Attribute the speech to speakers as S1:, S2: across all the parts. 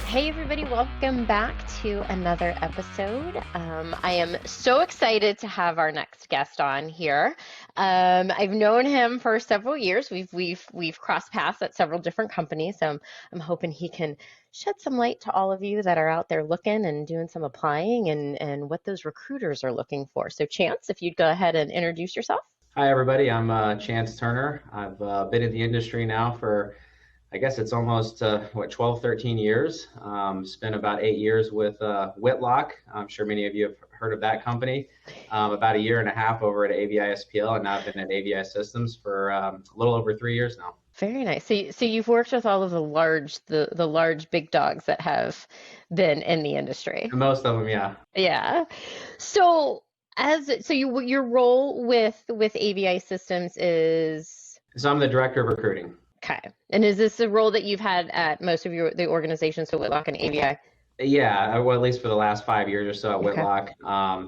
S1: Hey everybody, welcome back to another episode. I am so excited to have our next guest on here. I've known him for several years. We've crossed paths at several different companies, so I'm hoping he can shed some light to all of you that are out there looking and doing some applying and what those recruiters are looking for. So Chance, if you'd go ahead and introduce yourself.
S2: Hi, everybody. I'm Chance Turner. I've been in the industry now for, I guess it's almost, 12, 13 years. Spent about 8 years with Whitlock. I'm sure many of you have heard of that company. About a year and a half over at AVI SPL, and now I've been at AVI Systems for a little over 3 years now.
S1: Very nice. So you've worked with all of the large big dogs that have been in the industry.
S2: And most of them, yeah.
S1: Yeah. So your role with AVI Systems is
S2: So I'm the director of recruiting.
S1: okay. And is this a role that you've had at most of the organizations, so Whitlock and AVI?
S2: Yeah, well, at least for the last 5 years or so at
S1: Okay.
S2: Whitlock.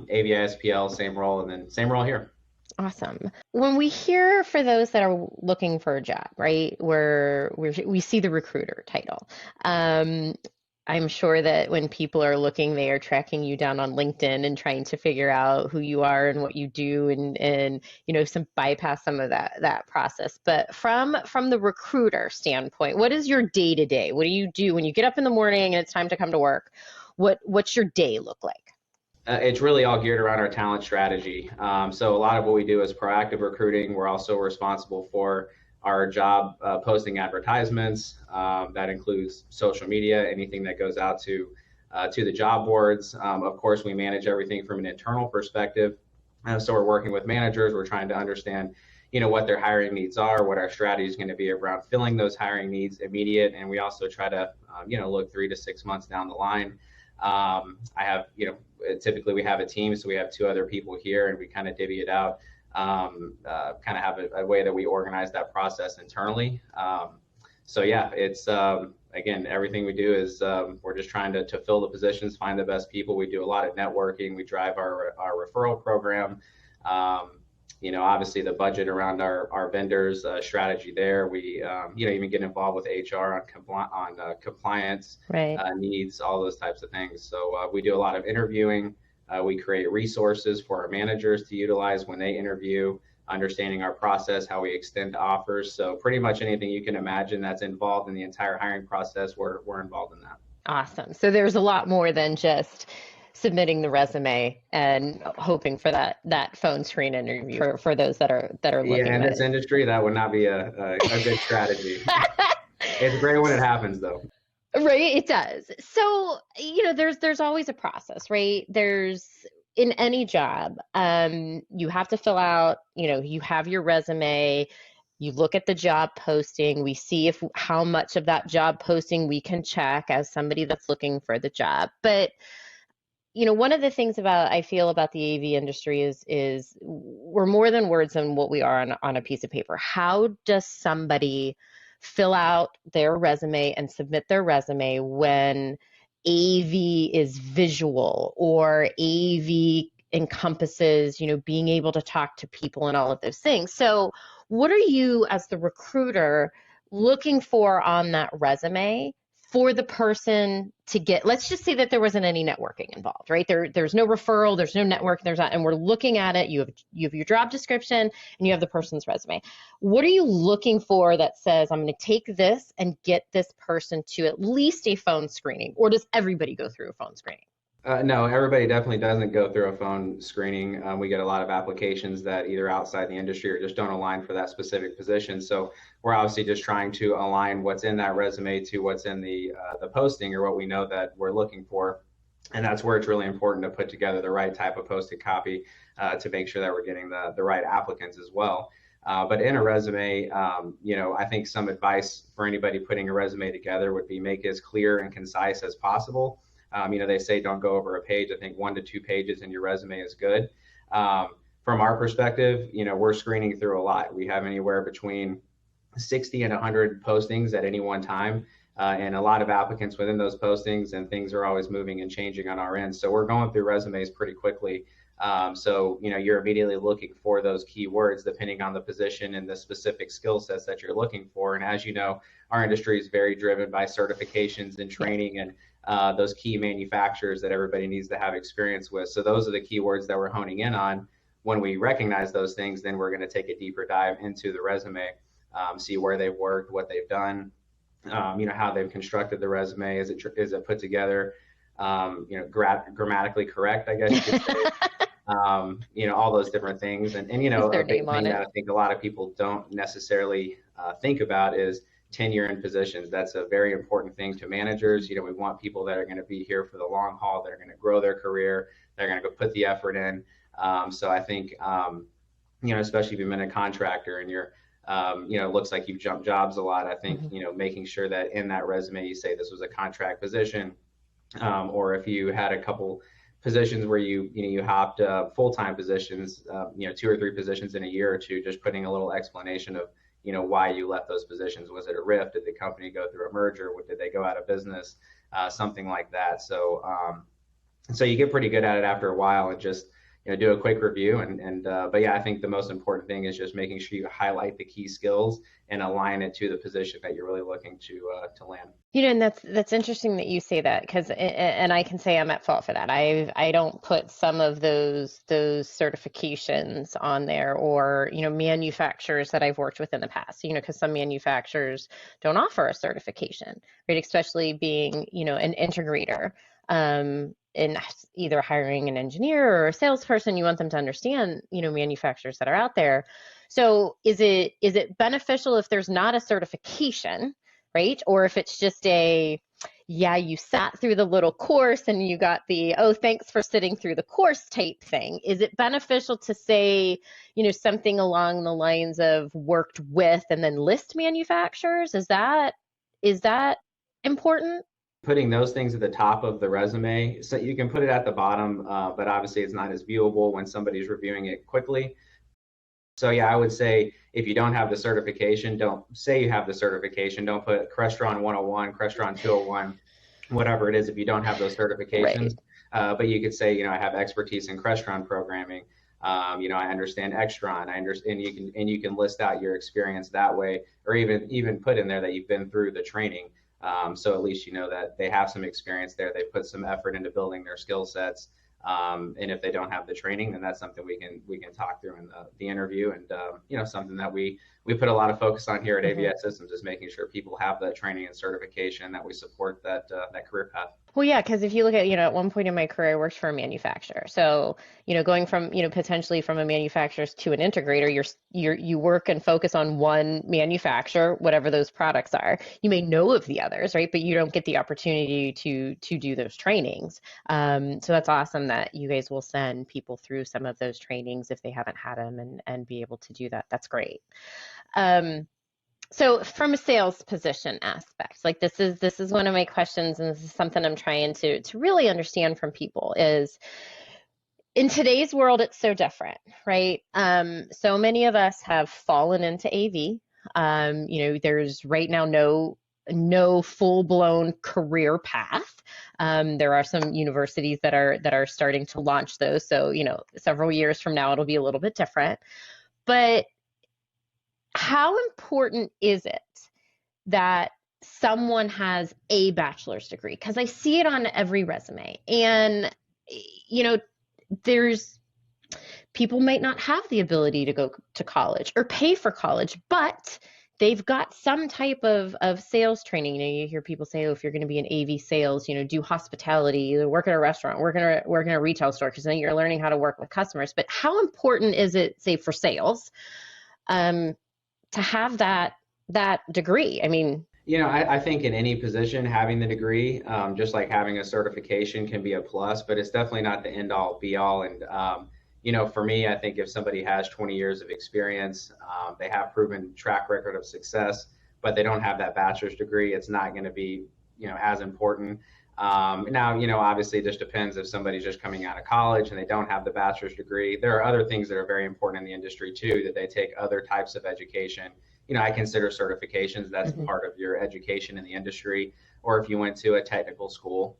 S2: AVI SPL, same role, and then same role here.
S1: Awesome. When we hear for those that are looking for a job, right, where we see the recruiter title, I'm sure that when people are looking, they are tracking you down on LinkedIn and trying to figure out who you are and what you do and some bypass some of that process. But from the recruiter standpoint, what is your day to day? What do you do when you get up in the morning and it's time to come to work? What's your day look like?
S2: It's really all geared around our talent strategy. So a lot of what we do is proactive recruiting. We're also responsible for our job posting advertisements. That includes social media, anything that goes out to the job boards. Of course, we manage everything from an internal perspective. So we're working with managers. We're trying to understand, what their hiring needs are, what our strategy is going to be around filling those hiring needs immediate. And we also try to, look 3 to 6 months down the line. I have, typically we have a team, so we have 2 other people here, and we kind of divvy it out. Kind of have a way that we organize that process internally. So yeah, it's again, everything we do is we're just trying to fill the positions, find the best people. We do a lot of networking. We drive our referral program. Obviously the budget around our vendors, strategy there. We even get involved with HR on compliance
S1: Right.
S2: needs, all those types of things. So we do a lot of interviewing. We create resources for our managers to utilize when they interview, understanding our process, how we extend offers. So pretty much anything you can imagine that's involved in the entire hiring process, we're involved in that.
S1: Awesome. So there's a lot more than just submitting the resume and hoping for that phone screen interview for those that are looking
S2: Yeah, in
S1: at
S2: this
S1: it.
S2: industry, that would not be a good strategy. It's great when it happens, though.
S1: Right, it does. So, there's always a process, right? There's in any job, you have to fill out, you have your resume, you look at the job posting, we see how much of that job posting we can check as somebody that's looking for the job. But one of the things I feel about the AV industry is we're more than words and what we are on a piece of paper. How does somebody fill out their resume and submit their resume when AV is visual or AV encompasses, being able to talk to people and all of those things? So what are you as the recruiter looking for on that resume for the person to get? Let's just say that there wasn't any networking involved, right? There's no referral, there's no network, there's not, and we're looking at it. You have your job description and you have the person's resume. What are you looking for that says, I'm going to take this and get this person to at least a phone screening? Or does everybody go through a phone screening?
S2: No, everybody definitely doesn't go through a phone screening. We get a lot of applications that either outside the industry or just don't align for that specific position. So we're obviously just trying to align what's in that resume to what's in the posting or what we know that we're looking for. And that's where it's really important to put together the right type of posted copy to make sure that we're getting the right applicants as well. But in a resume, I think some advice for anybody putting a resume together would be make it as clear and concise as possible. They say don't go over a page. I think 1 to 2 pages in your resume is good. From our perspective, we're screening through a lot. We have anywhere between 60 and 100 postings at any one time, and a lot of applicants within those postings, and things are always moving and changing on our end. So we're going through resumes pretty quickly. So you're immediately looking for those keywords depending on the position and the specific skill sets that you're looking for. And as you know, our industry is very driven by certifications and training, and those key manufacturers that everybody needs to have experience with. So those are the keywords that we're honing in on. When we recognize those things, then we're going to take a deeper dive into the resume, see where they've worked, what they've done, how they've constructed the resume. Is it put together, grammatically correct, I guess you could say. All those different things. And a big thing that I think a lot of people don't necessarily think about is tenure in positions. That's a very important thing to managers. We want people that are going to be here for the long haul, that are going to grow their career, they're going to go put the effort in. So I think, especially if you've been a contractor and you're, it looks like you've jumped jobs a lot. I think, making sure that in that resume, you say this was a contract position, or if you had a couple positions where you hopped full-time positions, 2 or 3 positions in a year or two, just putting a little explanation of, why you left those positions. Was it a rift? Did the company go through a merger? Did they go out of business? Something like that. So you get pretty good at it after a while, and just do a quick review. But yeah, I think the most important thing is just making sure you highlight the key skills and align it to the position that you're really looking to land.
S1: And that's interesting that you say that, because and I can say I'm at fault for that. I don't put some of those certifications on there, or manufacturers that I've worked with in the past, because some manufacturers don't offer a certification, right? Especially being an integrator. In either hiring an engineer or a salesperson, you want them to understand, manufacturers that are out there. So is it beneficial if there's not a certification, right? Or if it's just you sat through the little course and you got the, oh, thanks for sitting through the course type thing. Is it beneficial to say, something along the lines of worked with and then list manufacturers? Is that important?
S2: Putting those things at the top of the resume, so you can put it at the bottom, but obviously it's not as viewable when somebody's reviewing it quickly. So yeah, I would say if you don't have the certification, don't say you have the certification. Don't put Crestron 101, Crestron 201, whatever it is, if you don't have those certifications. Right. But you could say, I have expertise in Crestron programming. I understand Extron. I understand, you can list out your experience that way, or even put in there that you've been through the training. So at least that they have some experience there. They put some effort into building their skill sets. And if they don't have the training, then that's something we can talk through in the interview. And something that we put a lot of focus on here at AVI Systems is making sure people have that training and certification, that we support that career path.
S1: Well, yeah, because if you look at, at one point in my career, I worked for a manufacturer. So, going from, potentially from a manufacturer to an integrator, you work and focus on one manufacturer, whatever those products are. You may know of the others, right? But you don't get the opportunity to do those trainings. So that's awesome that you guys will send people through some of those trainings if they haven't had them, and be able to do that. That's great. So from a sales position aspect, like this is one of my questions, and this is something I'm trying to really understand from people, is in today's world, it's so different, right? So many of us have fallen into AV. There's right now no full-blown career path. There are some universities that are starting to launch those. So, several years from now, it'll be a little bit different. But how important is it that someone has a bachelor's degree? Because I see it on every resume, and there's people might not have the ability to go to college or pay for college, but they've got some type of sales training. You hear people say, oh, if you're going to be in AV sales, do hospitality, either work at a restaurant, work in a retail store, because then you're learning how to work with customers. But how important is it, say, for sales, to have that degree? I mean,
S2: I think in any position, having the degree, just like having a certification, can be a plus, but it's definitely not the end all be all. And, for me, I think if somebody has 20 years of experience, they have proven track record of success, but they don't have that bachelor's degree, it's not going to be, as important. Now, obviously it just depends if somebody's just coming out of college and they don't have the bachelor's degree. There are other things that are very important in the industry too, that they take other types of education. I consider certifications, that's part of your education in the industry. Or if you went to a technical school,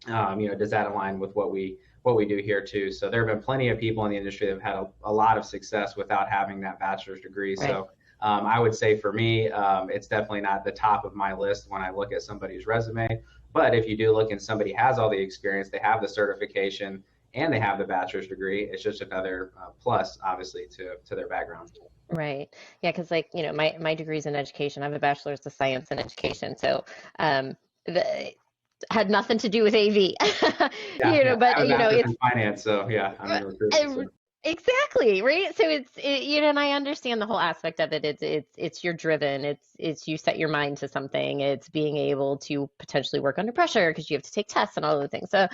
S2: does that align with what we do here too? So there have been plenty of people in the industry that have had a lot of success without having that bachelor's degree. Right. So I would say for me, it's definitely not the top of my list when I look at somebody's resume. But if you do look and somebody has all the experience, they have the certification, and they have the bachelor's degree, it's just another plus, obviously, to their background.
S1: Right. Yeah, because like, my degree's in education. I have a bachelor's of science in education. So the had nothing to do with AV.
S2: Yeah, yeah. I
S1: But
S2: have a master's
S1: it's
S2: in finance, so yeah, I'm in recruitment. So.
S1: exactly, right? So and I understand the whole aspect of it. It's you're driven. It's you set your mind to something. It's being able to potentially work under pressure because you have to take tests and all of the things. So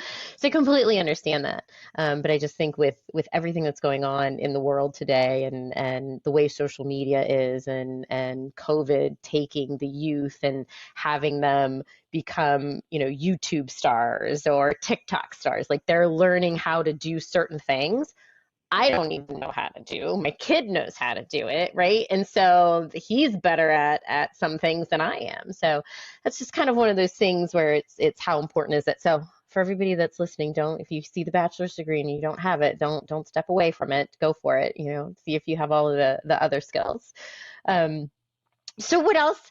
S1: I completely understand that. But I just think with everything that's going on in the world today, and the way social media is, and COVID taking the youth and having them become, YouTube stars or TikTok stars, like they're learning how to do certain things I don't even know how to do. My kid knows how to do it, right? And so he's better at some things than I am. So that's just kind of one of those things where it's how important is it. So for everybody that's listening, don't, if you see the bachelor's degree and you don't have it, don't step away from it. Go for it. See if you have all of the other skills. So what else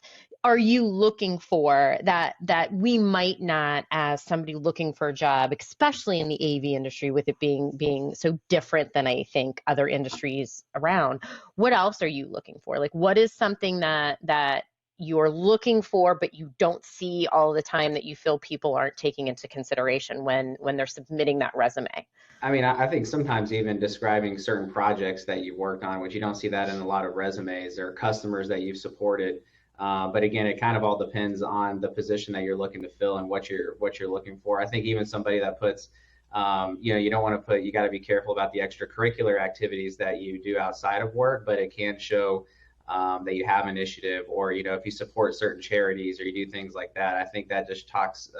S1: are you looking for that we might not, as somebody looking for a job, especially in the AV industry, with it being so different than I think other industries around? What else are you looking for? Like, what is something that you're looking for, but you don't see all the time, that you feel people aren't taking into consideration when they're submitting that resume?
S2: I mean, I think sometimes even describing certain projects that you've worked on, which you don't see that in a lot of resumes, or customers that you've supported. But again, it kind of all depends on the position that you're looking to fill and what you're looking for. I think even somebody that puts, you don't want to put, you got to be careful about the extracurricular activities that you do outside of work, but it can show that you have initiative, or if you support certain charities or you do things like that. I think that just talks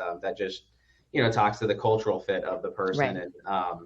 S2: talks to the cultural fit of the person,
S1: Right.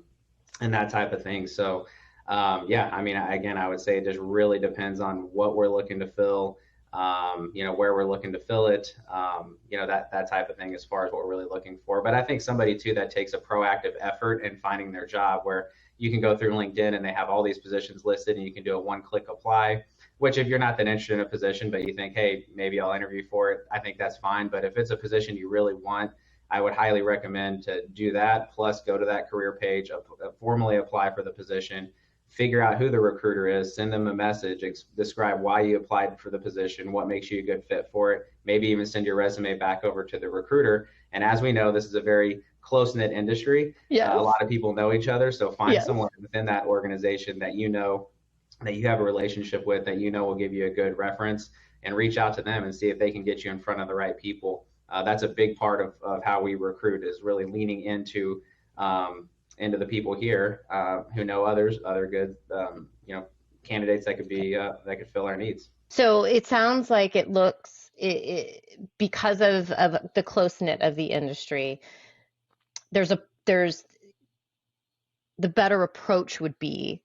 S2: and that type of thing. So yeah, I mean, again, I would say it just really depends on what we're looking to fill, where we're looking to fill it, that type of thing as far as what we're really looking for. But I think somebody too that takes a proactive effort in finding their job, where you can go through LinkedIn and they have all these positions listed and you can do a one-click apply, which if you're not that interested in a position, but you think, hey, maybe I'll interview for it, I think that's fine. But if it's a position you really want, I would highly recommend to do that. Plus, go to that career page, formally apply for the position, figure out who the recruiter is, send them a message, describe why you applied for the position, what makes you a good fit for it, maybe even send your resume back over to the recruiter. And as we know, this is a very close-knit industry.
S1: Yes.
S2: A lot of people know each other, so find
S1: Yes.
S2: someone within that organization that that you have a relationship with, that will give you a good reference, and reach out to them and see if they can get you in front of the right people. That's a big part of how we recruit, is really leaning into the people here who know other good candidates that could fill our needs.
S1: So it sounds like because of the close knit of the industry, there's the better approach would be,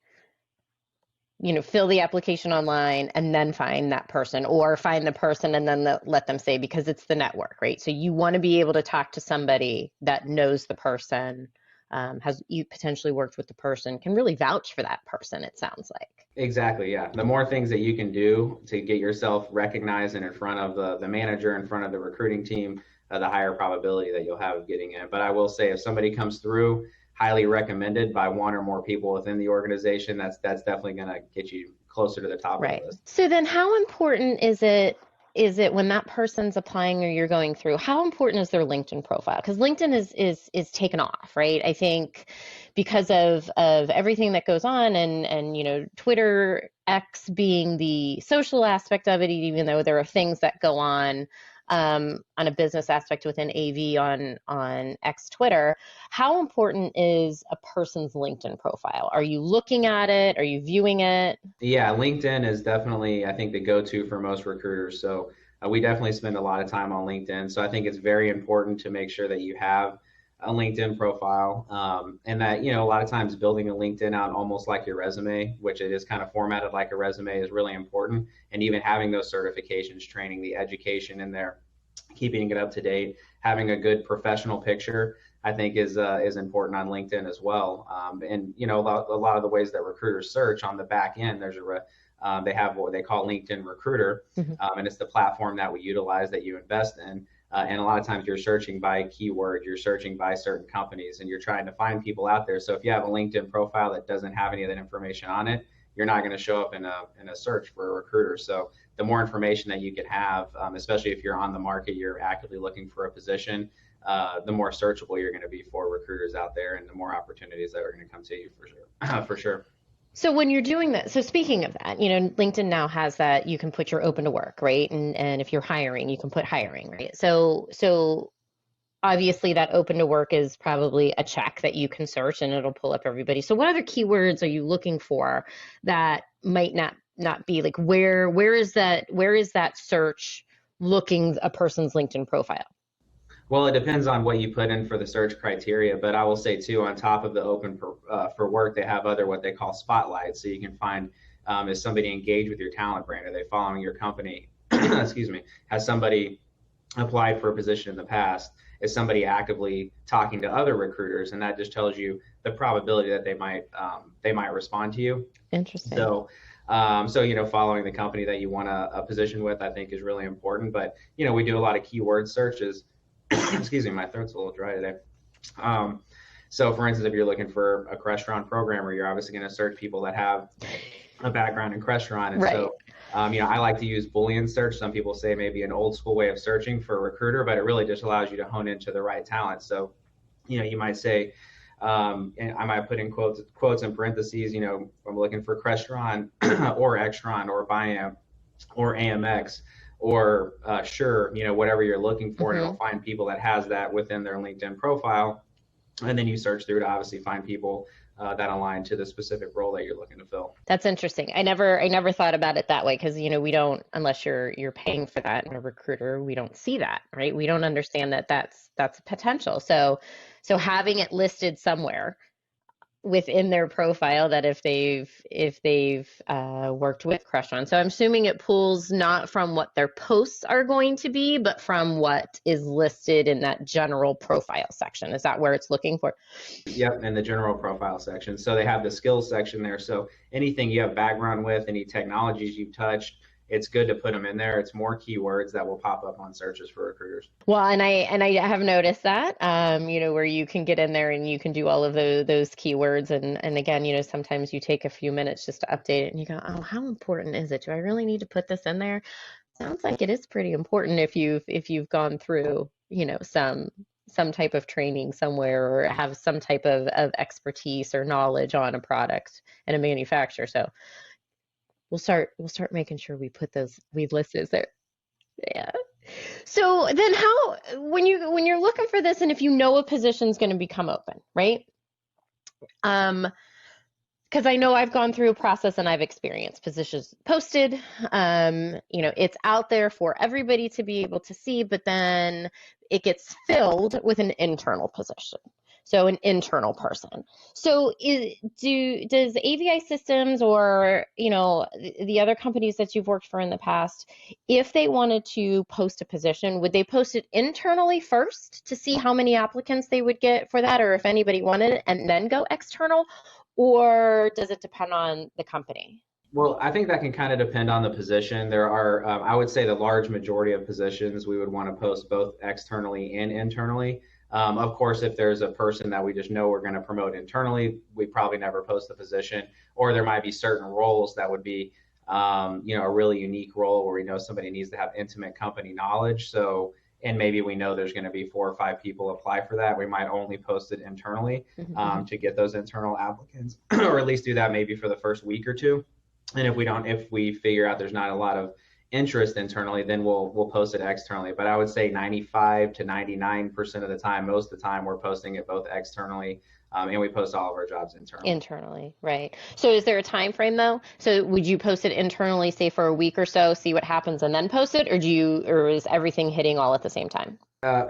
S1: fill the application online and then find that person, or find the person and then let them say, because it's the network, right? So you want to be able to talk to somebody that knows the person, has you potentially worked with the person, can really vouch for that person, it sounds like.
S2: Exactly, yeah. The more things that you can do to get yourself recognized and in front of the manager, in front of the recruiting team, the higher probability that you'll have of getting in. But I will say, if somebody comes through highly recommended by one or more people within the organization, that's definitely going to get you closer to the top of the list.
S1: So then how important is it when that person's applying or you're going through, how important is their LinkedIn profile? Because LinkedIn is taken off, right? I think because of everything that goes on, and Twitter, X being the social aspect of it, even though there are things that go on a business aspect within AV on X Twitter. How important is a person's LinkedIn profile? Are you looking at it? Are you viewing it?
S2: Yeah, LinkedIn is definitely, I think, the go-to for most recruiters. So we definitely spend a lot of time on LinkedIn. So I think it's very important to make sure that you have a LinkedIn profile, and that, a lot of times building a LinkedIn out almost like your resume, which it is kind of formatted like a resume, is really important. And even having those certifications, training, the education in there, keeping it up to date, having a good professional picture, I think is important on LinkedIn as well. And a lot of the ways that recruiters search on the back end, there's They have what they call LinkedIn Recruiter, and it's the platform that we utilize that you invest in. And a lot of times you're searching by keyword, you're searching by certain companies, and you're trying to find people out there. So if you have a LinkedIn profile that doesn't have any of that information on it, you're not going to show up in a search for a recruiter. So the more information that you can have, especially if you're on the market, you're actively looking for a position, the more searchable you're going to be for recruiters out there, and the more opportunities that are going to come to you for sure. For sure.
S1: So when you're doing that, so speaking of that, LinkedIn now has that you can put your open to work, right? And if you're hiring, you can put hiring, right? So obviously that open to work is probably a check that you can search and it'll pull up everybody. So what other keywords are you looking for that might not be like where is that search looking a person's LinkedIn profile?
S2: Well, it depends on what you put in for the search criteria, but I will say too, on top of the open for work, they have other what they call spotlights. So you can find, is somebody engaged with your talent brand? Are they following your company? Excuse me. Has somebody applied for a position in the past? Is somebody actively talking to other recruiters? And that just tells you the probability that they might respond to you.
S1: Interesting.
S2: So following the company that you want a position with, I think is really important. But we do a lot of keyword searches. Excuse me, my throat's a little dry today. So for instance, if you're looking for a restaurant programmer, you're obviously going to search people that have a background in restaurant. And so, I like to use Boolean search. Some people say maybe an old school way of searching for a recruiter, but it really just allows you to hone into the right talent. So, you might say, and I might put in quotes in parentheses, I'm looking for Crestron or Extron or Biam or AMX. Or sure, whatever you're looking for, and it'll find people that has that within their LinkedIn profile. And then you search through to obviously find people that align to the specific role that you're looking to fill.
S1: That's interesting. I never thought about it that way because, we don't, unless you're paying for that in a recruiter, we don't see that, right? We don't understand that that's potential. So having it listed somewhere within their profile that if they've worked with Crestron. So I'm assuming it pulls not from what their posts are going to be, but from what is listed in that general profile section. Is that where it's looking for?
S2: Yep, in the general profile section. So they have the skills section there. So anything you have background with, any technologies you've touched, it's good to put them in there. It's more keywords that will pop up on searches for recruiters.
S1: Well, and I have noticed that, where you can get in there and you can do all of those keywords. And again, sometimes you take a few minutes just to update it and you go, oh, how important is it? Do I really need to put this in there? Sounds like it is pretty important if you've gone through, some type of training somewhere or have some type of expertise or knowledge on a product and a manufacturer. So we'll start making sure we list those there. Yeah. So then when you're looking for this and if a position's going to become open, right? Because I know I've gone through a process and I've experienced positions posted, it's out there for everybody to be able to see, but then it gets filled with an internal position. So an internal person. So does AVI Systems or, the other companies that you've worked for in the past, if they wanted to post a position, would they post it internally first to see how many applicants they would get for that, or if anybody wanted it, and then go external? Or does it depend on the company?
S2: Well, I think that can kind of depend on the position. There are, I would say the large majority of positions we would want to post both externally and internally. Of course, if there's a person that we just know we're going to promote internally, we probably never post the position, or there might be certain roles that would be, a really unique role where we know somebody needs to have intimate company knowledge. So, and maybe we know there's going to be 4 or 5 people apply for that. We might only post it internally to get those internal applicants, or at least do that maybe for the first week or two. And if we figure out there's not a lot of interest internally, then we'll post it externally. But I would say 95 to 99% of the time, most of the time, we're posting it both externally, and we post all of our jobs internally.
S1: Internally, right. So is there a time frame though? So would you post it internally, say for a week or so, see what happens, and then post it, or is everything hitting all at the same time?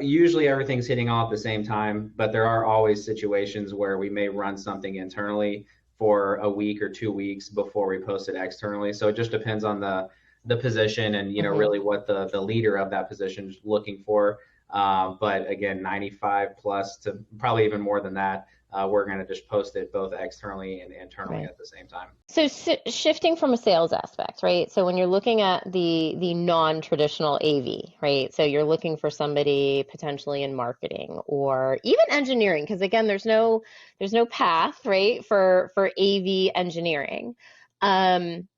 S2: Usually everything's hitting all at the same time, but there are always situations where we may run something internally for a week or 2 weeks before we post it externally. So it just depends on the position and really what the leader of that position is looking for. But again, 95 plus to probably even more than that we're going to just post it both externally and internally
S1: Right.
S2: at the same time.
S1: So shifting from a sales aspect, right? So when you're looking at the non-traditional AV, right? So you're looking for somebody potentially in marketing or even engineering, because again, there's no path, right, for AV engineering. Um,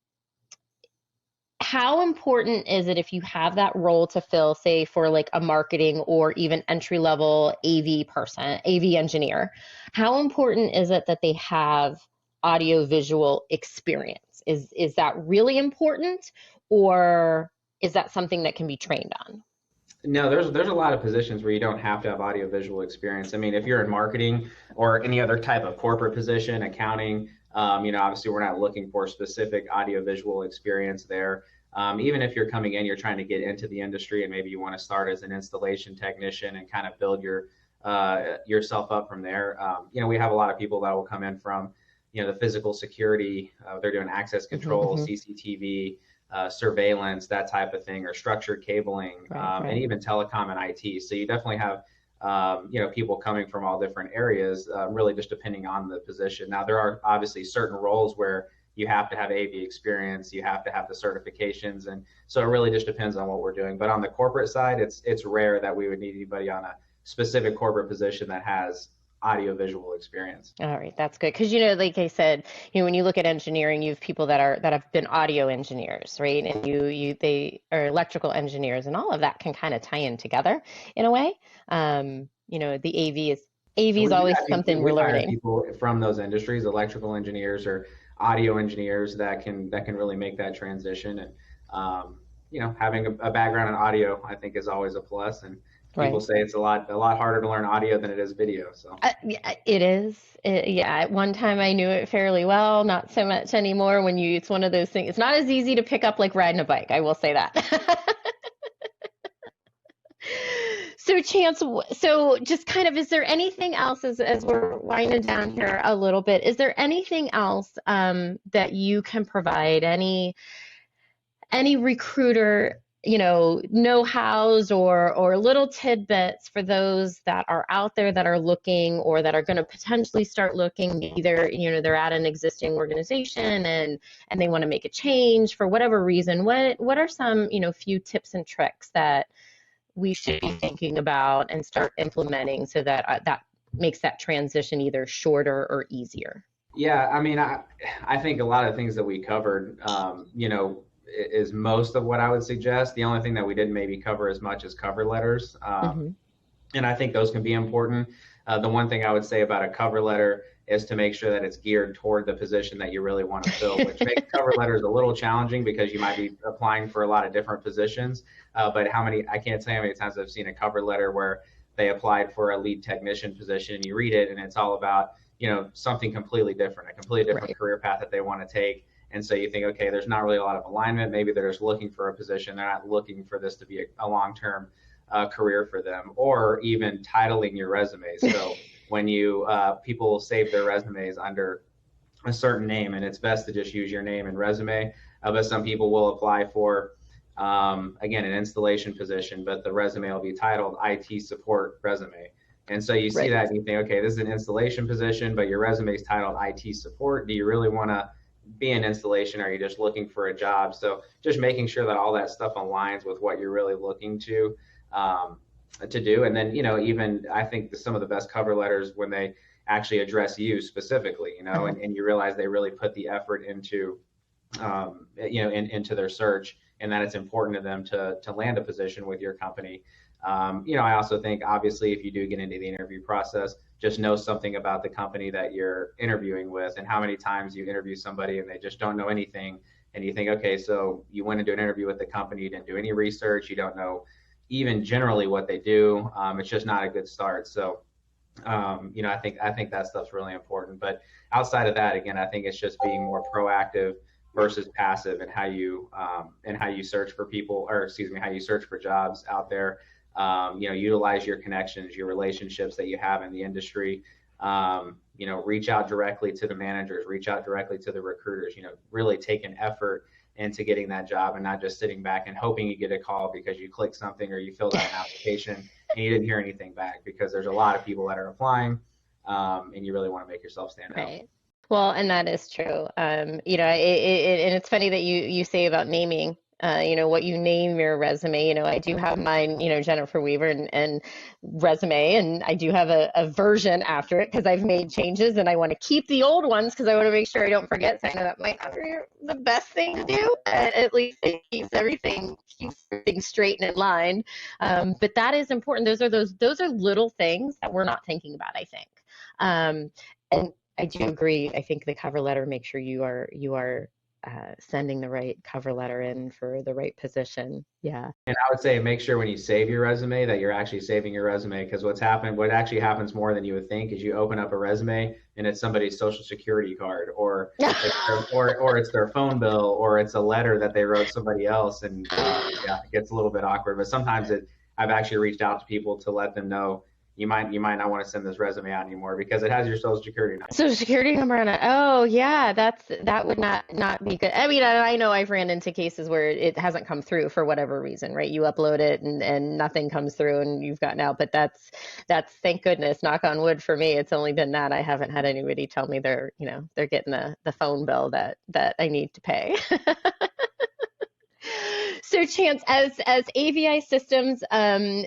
S1: how important is it if you have that role to fill, say, for like a marketing or even entry level AV person, AV engineer? How important is it that they have audio visual experience? Is that really important, or is that something that can be trained on?
S2: No, there's a lot of positions where you don't have to have audio visual experience. I mean, if you're in marketing or any other type of corporate position, accounting, obviously we're not looking for specific audio visual experience there. Even if you're coming in, you're trying to get into the industry, and maybe you want to start as an installation technician and kind of build yourself up from there. We have a lot of people that will come in from, the physical security. They're doing access control,
S1: Mm-hmm.
S2: CCTV, surveillance, that type of thing, or structured cabling,
S1: Right,
S2: and
S1: right.
S2: even telecom and IT. So you definitely have, people coming from all different areas, really just depending on the position. Now, there are obviously certain roles where you have to have AV experience, you have to have the certifications, and so it really just depends on what we're doing. But on the corporate side, it's rare that we would need anybody on a specific corporate position that has audio visual experience.
S1: All right, that's good. Because, like I said, when you look at engineering, you have people that have been audio engineers, right? And they are electrical engineers, and all of that can kind of tie in together in a way. The AV is
S2: We do
S1: always
S2: have people,
S1: something we're
S2: we've hired
S1: learning.
S2: people from those industries, electrical engineers or audio engineers that can really make that transition. And having a background in audio, I think, is always a plus. And people
S1: Right.
S2: say it's a lot harder to learn audio than it is video. So
S1: Yeah, it is. Yeah, at one time I knew it fairly well, not so much anymore. It's one of those things. It's not as easy to pick up like riding a bike, I will say that. So Chance, so just kind of, is there anything else as we're winding down here a little bit? Is there anything else that you can provide? Any recruiter, know-hows or little tidbits for those that are out there that are looking or that are going to potentially start looking? Either, they're at an existing organization and they want to make a change for whatever reason. What are some, few tips and tricks that we should be thinking about and start implementing so that that makes that transition either shorter or easier?
S2: yeah, I mean, I think a lot of things that we covered, is most of what I would suggest. The only thing that we didn't maybe cover as much as cover letters.
S1: Hmm.
S2: And I think those can be important. The one thing I would say about a cover letter is to make sure that it's geared toward the position that you really want to fill, which makes cover letters a little challenging because you might be applying for a lot of different positions. But I can't tell you how many times I've seen a cover letter where they applied for a lead technician position and you read it and it's all about, something completely different, a completely different
S1: Right.
S2: career path that they want to take. And so you think, okay, there's not really a lot of alignment. Maybe they're just looking for a position. They're not looking for this to be a long-term career for them, or even titling your resumes. So when people save their resumes under a certain name, and it's best to just use your name and resume. But some people will apply for, again, an installation position, but the resume will be titled IT support resume. And so you see
S1: Right.
S2: that and you think, okay, this is an installation position, but your resume is titled IT support. Do you really want to be in installation? Or are you just looking for a job? So just making sure that all that stuff aligns with what you're really looking um, to do. And then, even I think some of the best cover letters when they actually address you specifically,
S1: Uh-huh.
S2: and you realize they really put the effort into their search, and that it's important to them to land a position with your company. I also think, obviously, if you do get into the interview process, just know something about the company that you're interviewing with, and how many times you interview somebody and they just don't know anything. And you think, okay, so you went into an interview with the company, you didn't do any research, you don't know even generally what they do. It's just not a good start. So, I think that stuff's really important. But outside of that, again, I think it's just being more proactive versus passive, and how you search for people, or excuse me, how you search for jobs out there. Utilize your connections, your relationships that you have in the industry. Reach out directly to the managers, reach out directly to the recruiters. Really take an effort into getting that job, and not just sitting back and hoping you get a call because you clicked something or you filled out an application and you didn't hear anything back, because there's a lot of people that are applying. and you really want to make yourself stand out.
S1: Right. Well, and that is true. And it's funny that you say about naming, what you name your resume. I do have mine, Jennifer Weaver and resume, and I do have a version after it because I've made changes and I want to keep the old ones because I want to make sure I don't forget. So I know that might not be the best thing to do. At least it keeps everything straight and in line. But that is important. Those are little things that we're not thinking about, I think. And I do agree. I think the cover letter, make sure you are sending the right cover letter in for the right position. Yeah.
S2: And I would say make sure when you save your resume that you're actually saving your resume, because what actually happens more than you would think is you open up a resume and it's somebody's social security card, or it's their phone bill, or it's a letter that they wrote somebody else, and it gets a little bit awkward. But sometimes I've actually reached out to people to let them know, you might not want to send this resume out anymore because it has your social security number.
S1: Social security number on it. Oh yeah, that would not be good. I mean, I know I've ran into cases where it hasn't come through for whatever reason, right? You upload it and nothing comes through and you've gotten out. But that's thank goodness, knock on wood for me. It's only been that. I haven't had anybody tell me they're getting the phone bill that I need to pay. So Chance, as AVI Systems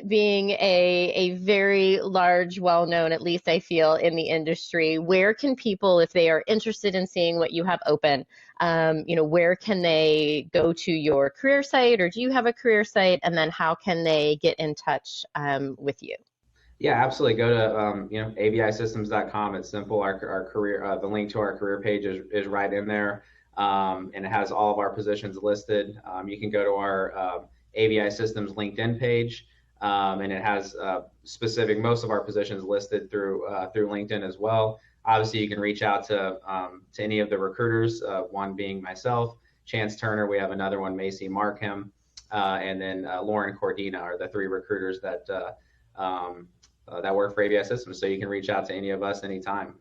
S1: being a very large, well-known, at least I feel, in the industry, where can people, if they are interested in seeing what you have open, where can they go to your career site, or do you have a career site? And then how can they get in touch with you?
S2: Yeah, absolutely. Go to avisystems.com. It's simple. Our career, the link to our career page is right in there. And it has all of our positions listed. You can go to our AVI Systems LinkedIn page, and it has most of our positions listed through LinkedIn as well. Obviously, you can reach out to any of the recruiters, one being myself, Chance Turner. We have another one, Macy Markham, and then Lauren Cordina are the three recruiters that work for AVI Systems. So you can reach out to any of us anytime.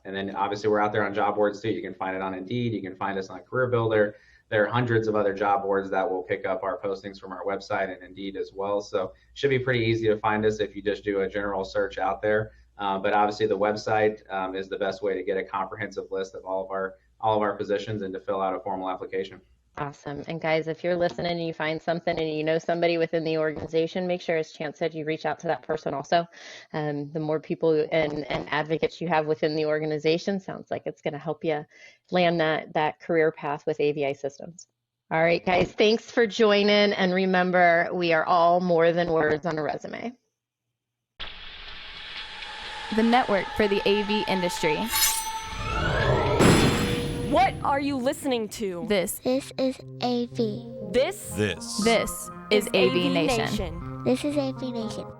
S2: And then obviously we're out there on job boards too. You can find it on Indeed. You can find us on Career Builder. There are hundreds of other job boards that will pick up our postings from our website and Indeed as well. So it should be pretty easy to find us if you just do a general search out there. But obviously the website is the best way to get a comprehensive list of all of our positions and to fill out a formal application.
S1: Awesome. And guys, if you're listening and you find something and you know somebody within the organization, make sure, as Chance said, you reach out to that person also. The more people and advocates you have within the organization, sounds like it's going to help you land that career path with AVI Systems. All right, guys, thanks for joining. And remember, we are all more than words on a resume.
S3: The network for the AV industry.
S4: What are you listening to?
S3: This
S5: is AV.
S4: This
S3: is AVNation.
S5: This is AVNation.